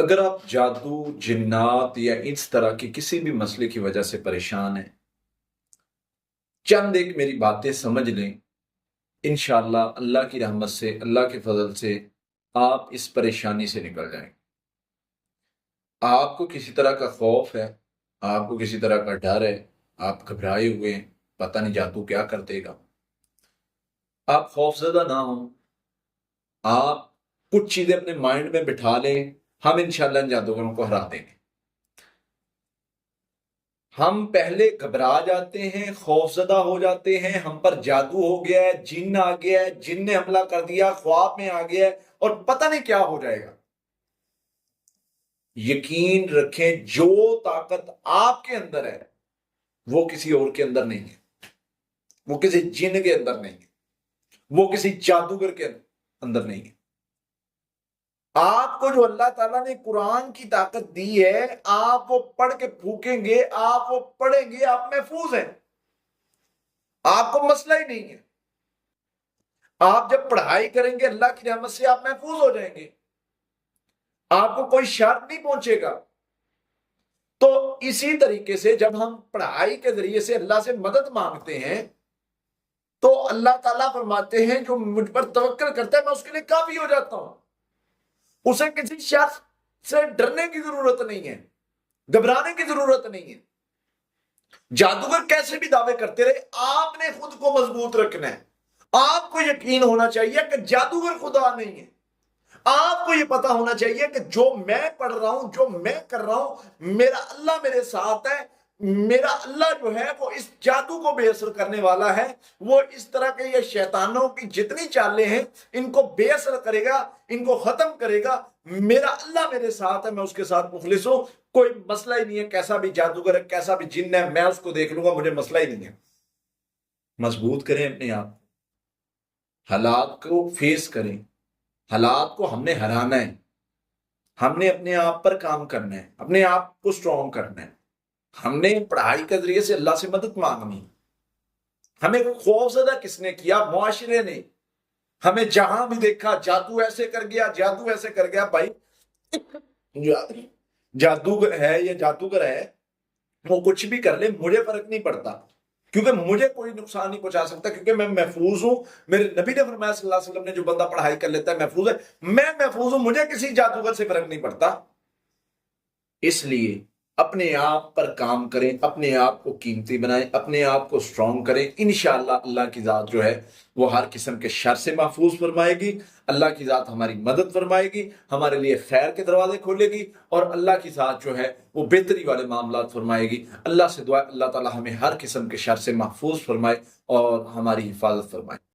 اگر آپ جادو، جنات یا اس طرح کی کسی بھی مسئلے کی وجہ سے پریشان ہیں، چند ایک میری باتیں سمجھ لیں، انشاءاللہ اللہ کی رحمت سے، اللہ کے فضل سے آپ اس پریشانی سے نکل جائیں۔ آپ کو کسی طرح کا خوف ہے، آپ کو کسی طرح کا ڈر ہے، آپ گھبرائے ہوئے ہیں، پتہ نہیں جادو کیا کر دے گا، آپ خوف زدہ نہ ہوں۔ آپ کچھ چیزیں اپنے مائنڈ میں بٹھا لیں، ہم انشاءاللہ ان جادوگروں کو ہرا دیں گے۔ ہم پہلے گھبرا جاتے ہیں، خوف زدہ ہو جاتے ہیں، ہم پر جادو ہو گیا ہے، جن آ گیا ہے، جن نے حملہ کر دیا، خواب میں آ گیا ہے اور پتہ نہیں کیا ہو جائے گا۔ یقین رکھیں، جو طاقت آپ کے اندر ہے وہ کسی اور کے اندر نہیں ہے، وہ کسی جن کے اندر نہیں ہے، وہ کسی جادوگر کے اندر نہیں ہے۔ آپ کو جو اللہ تعالیٰ نے قرآن کی طاقت دی ہے، آپ وہ پڑھ کے پھونکیں گے، آپ وہ پڑھیں گے، آپ محفوظ ہیں، آپ کو مسئلہ ہی نہیں ہے۔ آپ جب پڑھائی کریں گے اللہ کی رحمت سے آپ محفوظ ہو جائیں گے، آپ کو کوئی شر نہیں پہنچے گا۔ تو اسی طریقے سے جب ہم پڑھائی کے ذریعے سے اللہ سے مدد مانگتے ہیں تو اللہ تعالیٰ فرماتے ہیں جو مجھ پر توکل کرتا ہے میں اس کے لیے کافی ہو جاتا ہوں۔ اسے کسی شخص سے ڈرنے کی ضرورت نہیں ہے، گھبرانے کی ضرورت نہیں ہے۔ جادوگر کیسے بھی دعوے کرتے رہے، آپ نے خود کو مضبوط رکھنا ہے۔ آپ کو یقین ہونا چاہیے کہ جادوگر خدا نہیں ہے۔ آپ کو یہ پتا ہونا چاہیے کہ جو میں پڑھ رہا ہوں، جو میں کر رہا ہوں، میرا اللہ میرے ساتھ ہے۔ میرا اللہ جو ہے وہ اس جادو کو بے اثر کرنے والا ہے۔ وہ اس طرح کے یہ شیطانوں کی جتنی چالیں ہیں ان کو بے اثر کرے گا، ان کو ختم کرے گا۔ میرا اللہ میرے ساتھ ہے، میں اس کے ساتھ مخلص ہوں۔ کوئی مسئلہ ہی نہیں ہے، کیسا بھی جادوگر ہے، کیسا بھی جن ہے، میں اس کو دیکھ لوں گا، مجھے مسئلہ ہی نہیں ہے۔ مضبوط کریں اپنے آپ، حالات کو فیس کریں۔ حالات کو ہم نے ہرانا ہے، ہم نے اپنے آپ پر کام کرنا ہے، اپنے آپ کو سٹرونگ کرنا ہے۔ ہم نے پڑھائی کے ذریعے سے اللہ سے مدد مانگنی۔ ہمیں خوف زدہ کس نے کیا؟ معاشرے نے۔ ہمیں جہاں بھی دیکھا جادو ایسے کر گیا، جادو ایسے کر گیا۔ بھائی جادوگر ہے یا جادوگر ہے، وہ کچھ بھی کر لے، مجھے فرق نہیں پڑتا، کیونکہ مجھے کوئی نقصان نہیں پہنچا سکتا، کیونکہ میں محفوظ ہوں۔ میرے نبی نے فرمایا صلی اللہ علیہ وسلم نے، جو بندہ پڑھائی کر لیتا ہے محفوظ ہے۔ میں محفوظ ہوں، مجھے کسی جادوگر سے فرق نہیں پڑتا۔ اس لیے اپنے آپ پر کام کریں، اپنے آپ کو قیمتی بنائیں، اپنے آپ کو سٹرونگ کریں۔ انشاءاللہ اللہ کی ذات جو ہے وہ ہر قسم کے شر سے محفوظ فرمائے گی۔ اللہ کی ذات ہماری مدد فرمائے گی، ہمارے لیے خیر کے دروازے کھولے گی، اور اللہ کی ذات جو ہے وہ بہتری والے معاملات فرمائے گی۔ اللہ سے دعا اللہ تعالی ہمیں ہر قسم کے شر سے محفوظ فرمائے اور ہماری حفاظت فرمائے۔